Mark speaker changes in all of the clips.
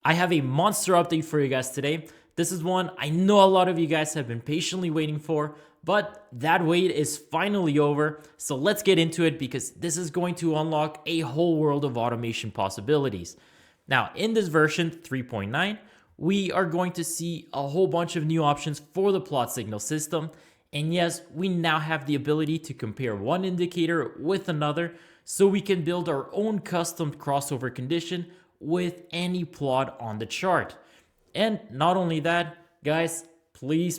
Speaker 1: I have a monster update for you guys today. This is one I know a lot of you guys have been patiently waiting for, but that wait is finally over. So let's get into it because this is going to unlock a whole world of automation possibilities. Now, in this version 3.9, we are going to see a whole bunch of new options for the plot signal system. And yes, we now have the ability to compare one indicator with another so we can build our own custom crossover condition with any plot on the chart. And not only that, guys, please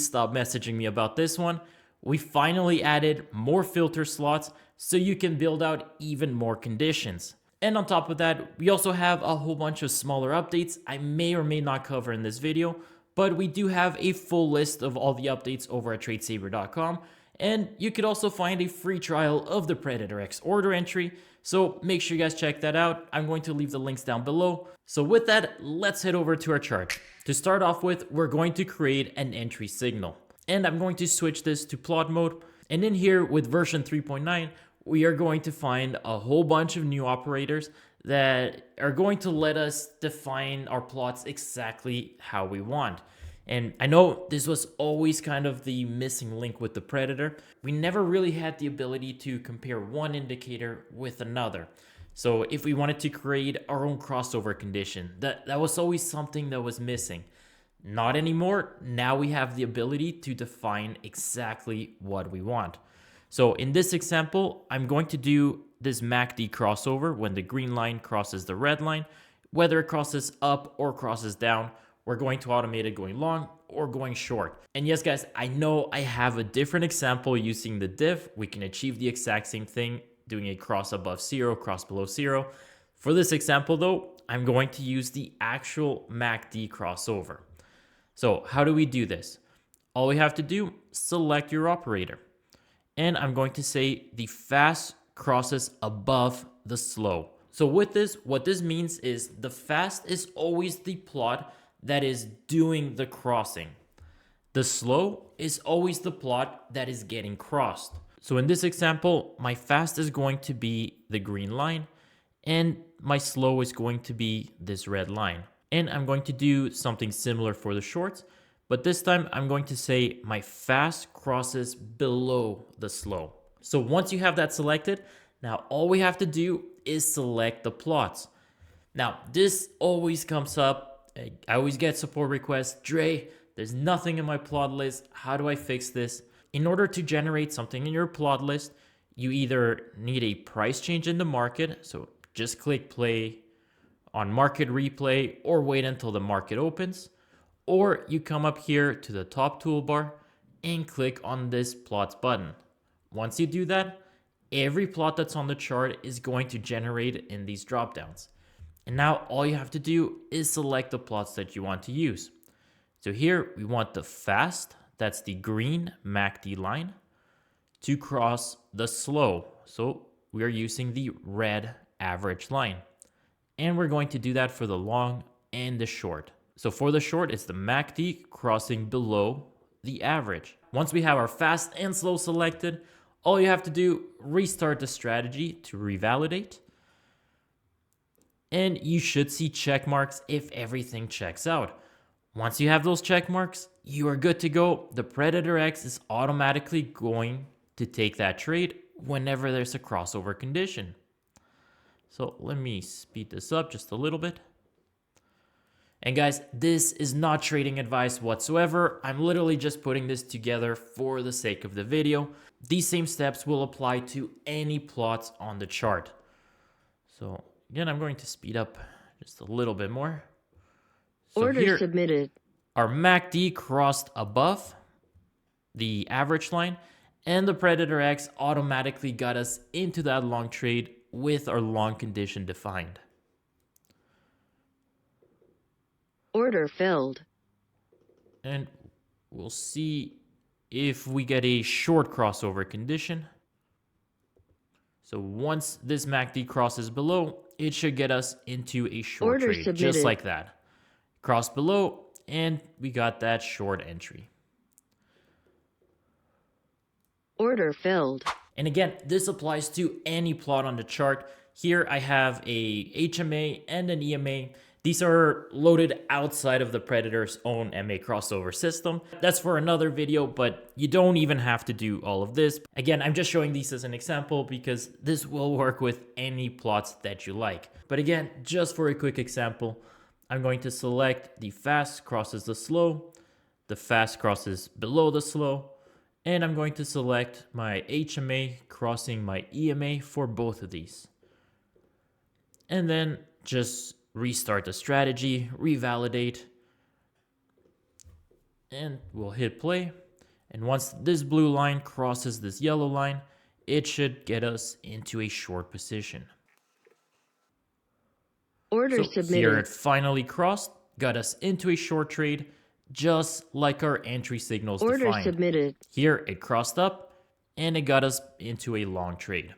Speaker 1: stop messaging me about this one. We finally added more filter slots so you can build out even more conditions. And on top of that, we also have a whole bunch of smaller updates I may or may not cover in this video, but we do have a full list of all the updates over at tradesaber.com. And you could also find a free trial of the Predator X order entry. So make sure you guys check that out. I'm going to leave the links down below. So with that, let's head over to our chart. To start off with, we're going to create an entry signal. And I'm going to switch this to plot mode. And in here with version 3.9, we are going to find a whole bunch of new operators that are going to let us define our plots exactly how we want. And I know this was always kind of the missing link with the Predator. We never really had the ability to compare one indicator with another. So if we wanted to create our own crossover condition, that was always something that was missing. Not anymore. Now we have the ability to define exactly what we want. So in this example, I'm going to do this MACD crossover when the green line crosses the red line. Whether it crosses up or crosses down, we're going to automate it going long or going short. And yes, guys, I know I have a different example using the diff. We can achieve the exact same thing doing a cross above zero, cross below zero. For this example though, I'm going to use the actual MACD crossover. So how do we do this? All we have to do, select your operator. And I'm going to say the fast crosses above the slow. So with this, what this means is the fast is always the plot that is doing the crossing. The slow is always the plot that is getting crossed. So in this example, my fast is going to be the green line and my slow is going to be this red line. And I'm going to do something similar for the shorts, but this time I'm going to say my fast crosses below the slow. So once you have that selected, now all we have to do is select the plots. Now this always comes up. I always get support requests. Dre, there's nothing in my plot list. How do I fix this? In order to generate something in your plot list, you either need a price change in the market. So just click play on market replay or wait until the market opens. Or you come up here to the top toolbar and click on this plots button. Once you do that, every plot that's on the chart is going to generate in these dropdowns. And now all you have to do is select the plots that you want to use. So here we want the fast, that's the green MACD line, to cross the slow. So we are using the red average line. And we're going to do that for the long and the short. So for the short, it's the MACD crossing below the average. Once we have our fast and slow selected, all you have to do, restart the strategy to revalidate. And you should see check marks if everything checks out. Once you have those check marks, you are good to go. The Predator X is automatically going to take that trade whenever there's a crossover condition. So let me speed this up just a little bit. And guys, this is not trading advice whatsoever. I'm literally just putting this together for the sake of the video. These same steps will apply to any plots on the chart. So again, I'm going to speed up just a little bit more. So
Speaker 2: Order
Speaker 1: here,
Speaker 2: submitted.
Speaker 1: our MACD crossed above the average line, and the Predator X automatically got us into that long trade with our long condition defined.
Speaker 2: Order filled.
Speaker 1: And we'll see if we get a short crossover condition. So once this MACD crosses below, it should get us into a short
Speaker 2: Order
Speaker 1: trade,
Speaker 2: submitted.
Speaker 1: just like that. Cross below, and we got that short entry.
Speaker 2: Order filled.
Speaker 1: And again, this applies to any plot on the chart. Here I have a HMA and an EMA. These are loaded outside of the Predator's own MA crossover system. That's for another video, but you don't even have to do all of this. Again, I'm just showing these as an example because this will work with any plots that you like. But again, just for a quick example, I'm going to select the fast crosses the slow, the fast crosses below the slow, and I'm going to select my HMA crossing my EMA for both of these. And then just restart the strategy, revalidate, and we'll hit play. And once this blue line crosses this yellow line, it should get us into a short position.
Speaker 2: Order
Speaker 1: So
Speaker 2: submitted.
Speaker 1: here it finally crossed, got us into a short trade, just like our entry signals
Speaker 2: Order
Speaker 1: defined.
Speaker 2: submitted.
Speaker 1: Here it crossed up, and it got us into a long trade.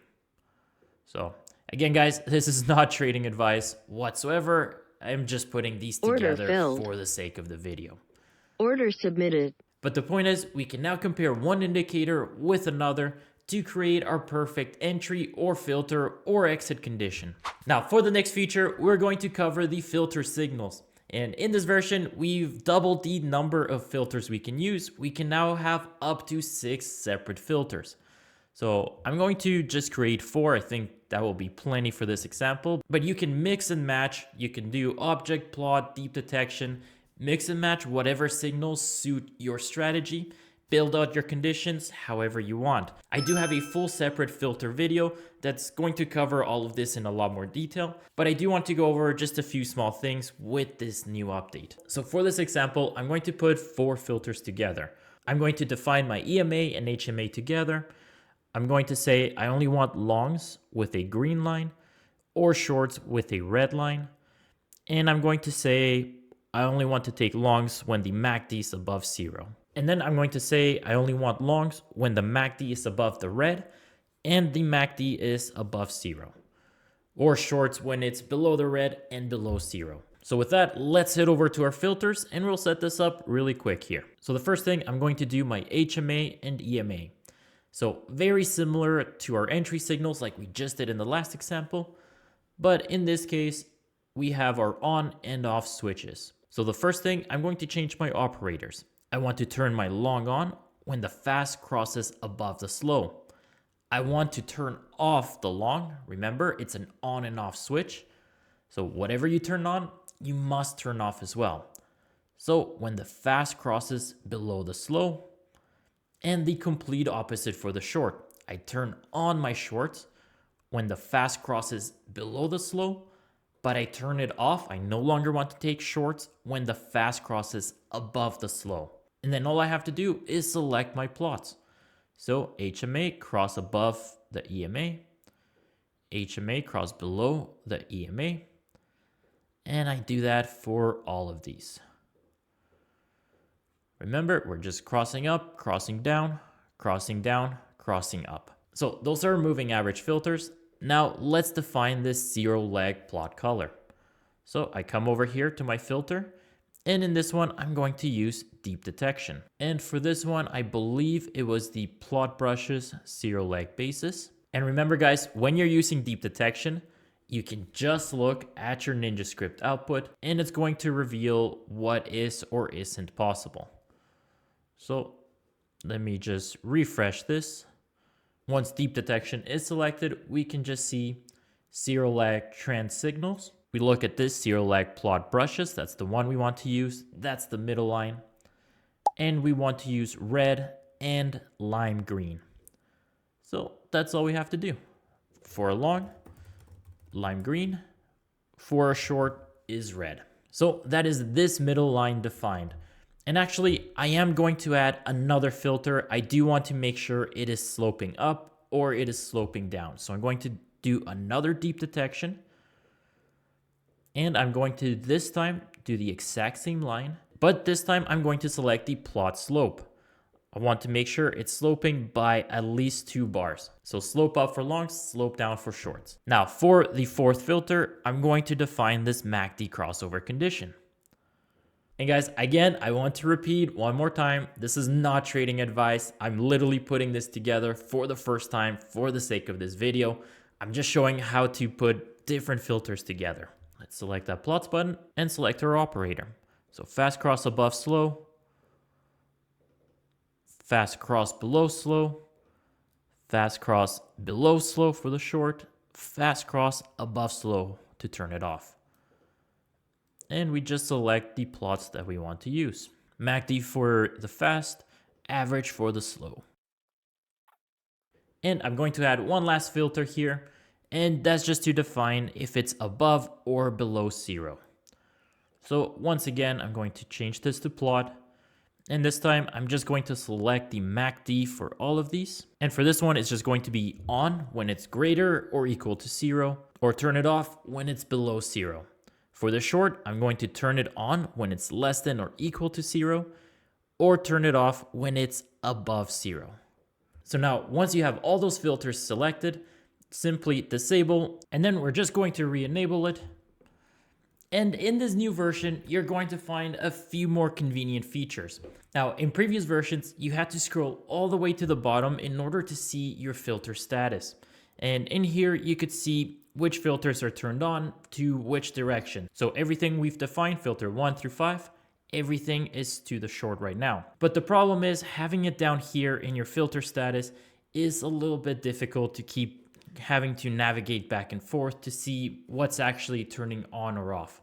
Speaker 1: So again, guys, this is not trading advice whatsoever. I'm just putting these
Speaker 2: Order
Speaker 1: together
Speaker 2: filled.
Speaker 1: for the sake of the video.
Speaker 2: Order submitted.
Speaker 1: But the point is, we can now compare one indicator with another to create our perfect entry or filter or exit condition. Now, for the next feature, we're going to cover the filter signals. And in this version, we've doubled the number of filters we can use. We can now have up to 6 separate filters. So I'm going to just create 4. I think that will be plenty for this example. But you can mix and match. You can do object plot, deep detection, mix and match whatever signals suit your strategy. Build out your conditions however you want. I do have a full separate filter video that's going to cover all of this in a lot more detail, but I do want to go over just a few small things with this new update. So for this example, I'm going to put 4 filters together. I'm going to define my EMA and HMA together. I'm going to say I only want longs with a green line or shorts with a red line. And I'm going to say I only want to take longs when the MACD is above 0. And then I'm going to say I only want longs when the MACD is above the red and the MACD is above 0. Or shorts when it's below the red and below 0. So with that, let's head over to our filters and we'll set this up really quick here. So the first thing, I'm going to do my HMA and EMA. So very similar to our entry signals like we just did in the last example. But in this case, we have our on and off switches. So the first thing, I'm going to change my operators. I want to turn my long on when the fast crosses above the slow. I want to turn off the long. Remember, it's an on and off switch. So whatever you turn on, you must turn off as well. So when the fast crosses below the slow, and the complete opposite for the short. I turn on my shorts when the fast crosses below the slow, but I turn it off. I no longer want to take shorts when the fast crosses above the slow. And then all I have to do is select my plots. So HMA cross above the EMA, HMA cross below the EMA, and I do that for all of these. Remember, we're just crossing up, crossing down, crossing down, crossing up. So those are moving average filters. Now let's define this 0 lag plot color. So I come over here to my filter, and in this one, I'm going to use deep detection. And for this one, I believe it was the plot brushes 0 lag basis. And remember guys, when you're using deep detection, you can just look at your NinjaScript output and it's going to reveal what is or isn't possible. So let me just refresh this. Once deep detection is selected, we can just see 0 lag trend signals. We look at this 0 lag plot brushes. That's the one we want to use. That's the middle line. And we want to use red and lime green. So that's all we have to do. For a long, lime green. For a short is red. So that is this middle line defined. And actually, I am going to add another filter. I do want to make sure it is sloping up or it is sloping down. So I'm going to do another deep detection. And I'm going to this time do the exact same line, but this time I'm going to select the plot slope. I want to make sure it's sloping by at least 2 bars. So slope up for longs, slope down for shorts. Now for the fourth filter, I'm going to define this MACD crossover condition. And guys, again, I want to repeat one more time, this is not trading advice. I'm literally putting this together for the first time for the sake of this video. I'm just showing how to put different filters together. Let's select that plots button and select our operator. So fast cross above slow, fast cross below slow, fast cross below slow for the short, fast cross above slow to turn it off. And we just select the plots that we want to use. MACD for the fast, average for the slow. And I'm going to add one last filter here, and that's just to define if it's above or below 0. So once again, I'm going to change this to plot. And this time, I'm just going to select the MACD for all of these. And for this one, it's just going to be on when it's greater or equal to 0, or turn it off when it's below 0. For the short, I'm going to turn it on when it's less than or equal to 0, or turn it off when it's above 0. So now, once you have all those filters selected, simply disable, and then we're just going to re-enable it. And in this new version, you're going to find a few more convenient features. Now, in previous versions, you had to scroll all the way to the bottom in order to see your filter status. And in here, you could see which filters are turned on to which direction. So everything we've defined, filter 1 through 5, everything is to the short right now. But the problem is having it down here in your filter status is a little bit difficult to keep having to navigate back and forth to see what's actually turning on or off.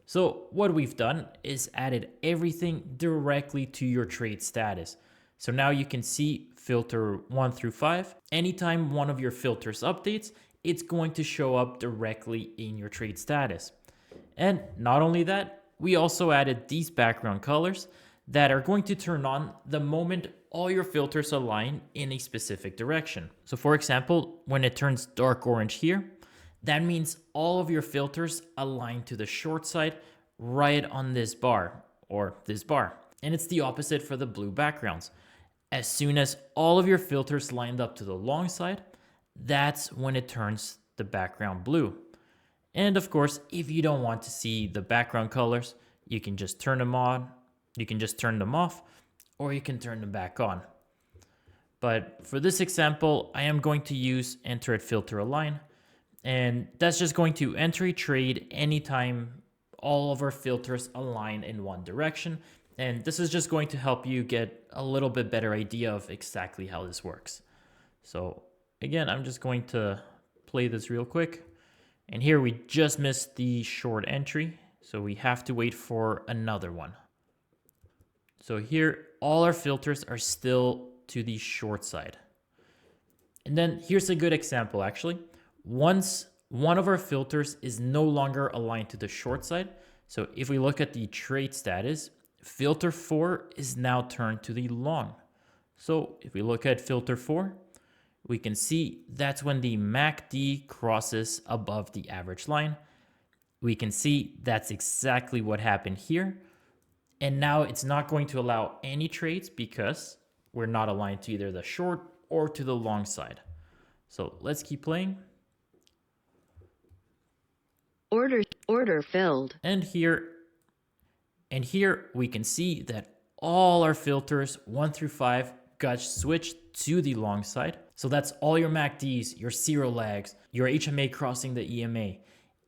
Speaker 1: So what we've done is added everything directly to your trade status. So now you can see filter 1 through 5. Anytime one of your filters updates, it's going to show up directly in your trade status. And not only that, we also added these background colors that are going to turn on the moment all your filters align in a specific direction. So for example, when it turns dark orange here, that means all of your filters align to the short side right on this bar or this bar. And it's the opposite for the blue backgrounds. As soon as all of your filters lined up to the long side, that's when it turns the background blue. And of course, if you don't want to see the background colors, you can just turn them on, you can just turn them off, or you can turn them back on. But for this example, I am going to use enter at filter align, and that's just going to enter a trade anytime all of our filters align in one direction. And this is just going to help you get a little bit better idea of exactly how this works. So again, I'm just going to play this real quick. And here we just missed the short entry, so we have to wait for another one. So here, all our filters are still to the short side. And then here's a good example, actually. Once one of our filters is no longer aligned to the short side, so if we look at the trade status, filter 4 is now turned to the long. So if we look at filter 4, we can see that's when the MACD crosses above the average line. We can see that's exactly what happened here. And now it's not going to allow any trades because we're not aligned to either the short or to the long side. So let's keep playing.
Speaker 2: Order filled.
Speaker 1: And here we can see that all our filters 1 through 5 got switched to the long side. So that's all your MACDs, your zero lags, your HMA crossing the EMA,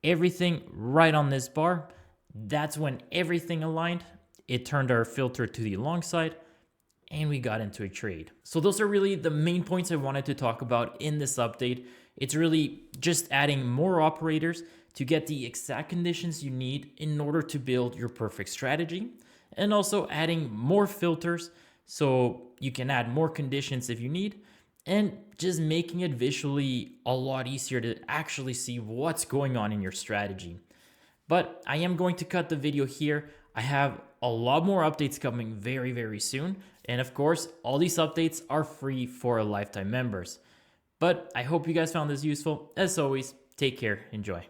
Speaker 1: everything right on this bar. That's when everything aligned. It turned our filter to the long side and we got into a trade. So those are really the main points I wanted to talk about in this update. It's really just adding more operators to get the exact conditions you need in order to build your perfect strategy, and also adding more filters so you can add more conditions if you need, and just making it visually a lot easier to actually see what's going on in your strategy. But I am going to cut the video here. I have a lot more updates coming very, very soon. And of course, all these updates are free for lifetime members. But I hope you guys found this useful. As always, take care, enjoy.